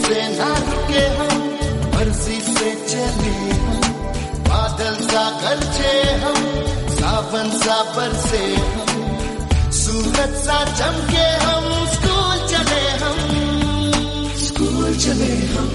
से ना रुके हम, मर्जी से चले हम, बादल सा गरजे हम, सावन सा बरसे हम, सूरज सा चमके हम, स्कूल चले हम, स्कूल चले हम।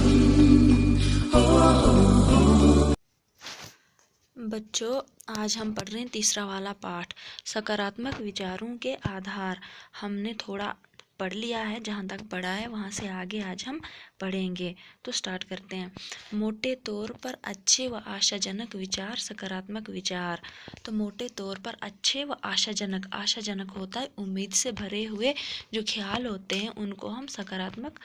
बच्चों, आज हम पढ़ रहे हैं तीसरा वाला पाठ, सकारात्मक विचारों के आधार। हमने थोड़ा पढ़ लिया है, जहाँ तक पढ़ा है वहाँ से आगे आज हम पढ़ेंगे। तो स्टार्ट करते हैं। मोटे तौर पर अच्छे व आशाजनक विचार सकारात्मक विचार। तो मोटे तौर पर अच्छे व आशाजनक, आशाजनक होता है उम्मीद से भरे हुए जो ख्याल होते हैं, उनको हम सकारात्मक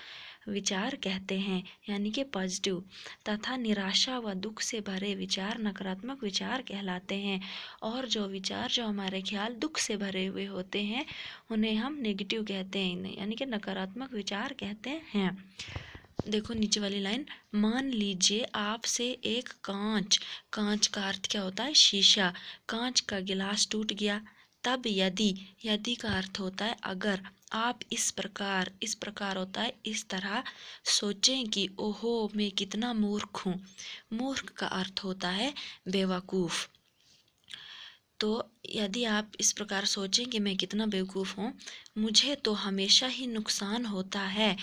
विचार कहते हैं, यानी कि पॉजिटिव। तथा निराशा व दुख से भरे विचार नकारात्मक विचार कहलाते हैं। और जो विचार, जो हमारे ख्याल दुख से भरे हुए होते हैं, उन्हें हम नेगेटिव कहते हैं, यानी कि नकारात्मक विचार कहते हैं। देखो नीचे वाली लाइन, मान लीजिए आपसे एक कांच, कांच का अर्थ क्या होता है? शीशा। कांच का गिलास टूट गया, तब यदि, यदि का अर्थ होता है अगर, आप इस प्रकार होता है इस तरह सोचें कि ओहो मैं कितना मूर्ख हूँ। मूर्ख का अर्थ होता है बेवकूफ़। तो यदि आप इस प्रकार सोचें कि मैं कितना बेवकूफ़ हूँ, मुझे तो हमेशा ही नुकसान होता है,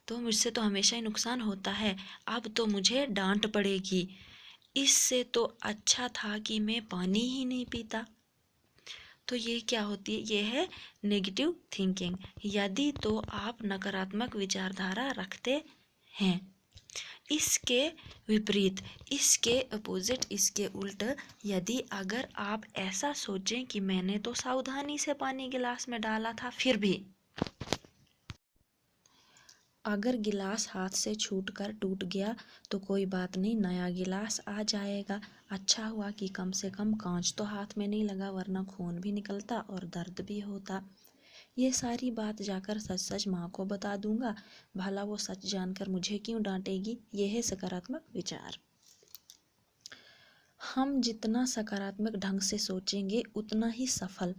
तो मुझसे तो हमेशा ही नुकसान होता है, अब तो मुझे डांट पड़ेगी। इससे तो अच्छा था कि मैं पानी ही नहीं पीता। तो ये क्या होती है? ये है नेगेटिव थिंकिंग। यदि तो आप नकारात्मक विचारधारा रखते हैं। इसके विपरीत, इसके अपोजिट, इसके उल्ट, यदि अगर आप ऐसा सोचें कि मैंने तो सावधानी से पानी गिलास में डाला था, फिर भी अगर गिलास हाथ से छूटकर टूट गया तो कोई बात नहीं, नया गिलास आ जाएगा। अच्छा हुआ कि कम से कम कांच तो हाथ में नहीं लगा, वरना खून भी निकलता और दर्द भी होता। ये सारी बात जाकर सच सच माँ को बता दूंगा, भला वो सच जानकर मुझे क्यों डांटेगी। यह है सकारात्मक विचार। हम जितना सकारात्मक ढंग से सोचेंगे उतना ही सफल,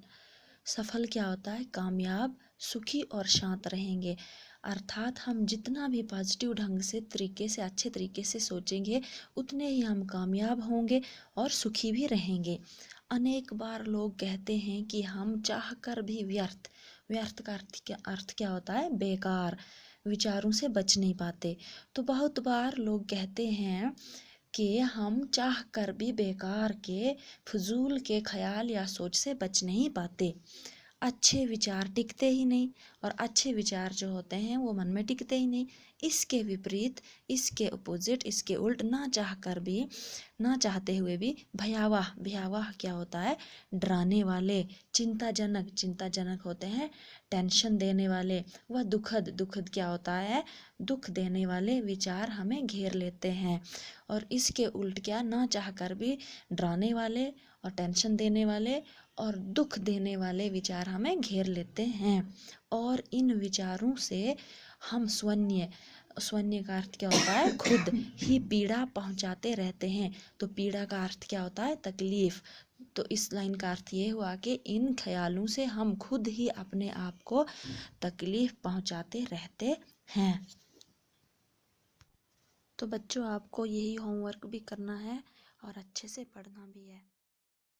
सफल क्या होता है? कामयाब, सुखी और शांत रहेंगे। अर्थात हम जितना भी पॉजिटिव ढंग से, तरीके से, अच्छे तरीके से सोचेंगे, उतने ही हम कामयाब होंगे और सुखी भी रहेंगे। अनेक बार लोग कहते हैं कि हम चाहकर भी व्यर्थ, व्यर्थ का अर्थ क्या होता है? बेकार विचारों से बच नहीं पाते। तो बहुत बार लोग कहते हैं कि हम चाह कर भी बेकार के, फजूल के ख्याल या सोच से बच नहीं पाते। अच्छे विचार टिकते ही नहीं, और अच्छे विचार जो होते हैं वो मन में टिकते ही नहीं। इसके विपरीत, इसके अपोजिट, इसके उल्ट, ना चाह कर भी, ना चाहते हुए भी भयावह, भयावह क्या होता है? डराने वाले, चिंताजनक, चिंताजनक होते हैं टेंशन देने वाले, वह दुखद, दुखद क्या होता है? दुख देने वाले विचार हमें घेर लेते हैं। और इसके उल्ट क्या? ना चाह कर भी डराने वाले और टेंशन देने वाले और दुख देने वाले विचार हमें घेर लेते हैं। और इन विचारों से हम स्वन्य, स्वन्य का अर्थ क्या होता है? खुद ही पीड़ा पहुंचाते रहते हैं। तो पीड़ा का अर्थ क्या होता है? तकलीफ। तो इस लाइन का अर्थ ये हुआ कि इन ख्यालों से हम खुद ही अपने आप को तकलीफ पहुंचाते रहते हैं। तो बच्चों, आपको यही होमवर्क भी करना है और अच्छे से पढ़ना भी है।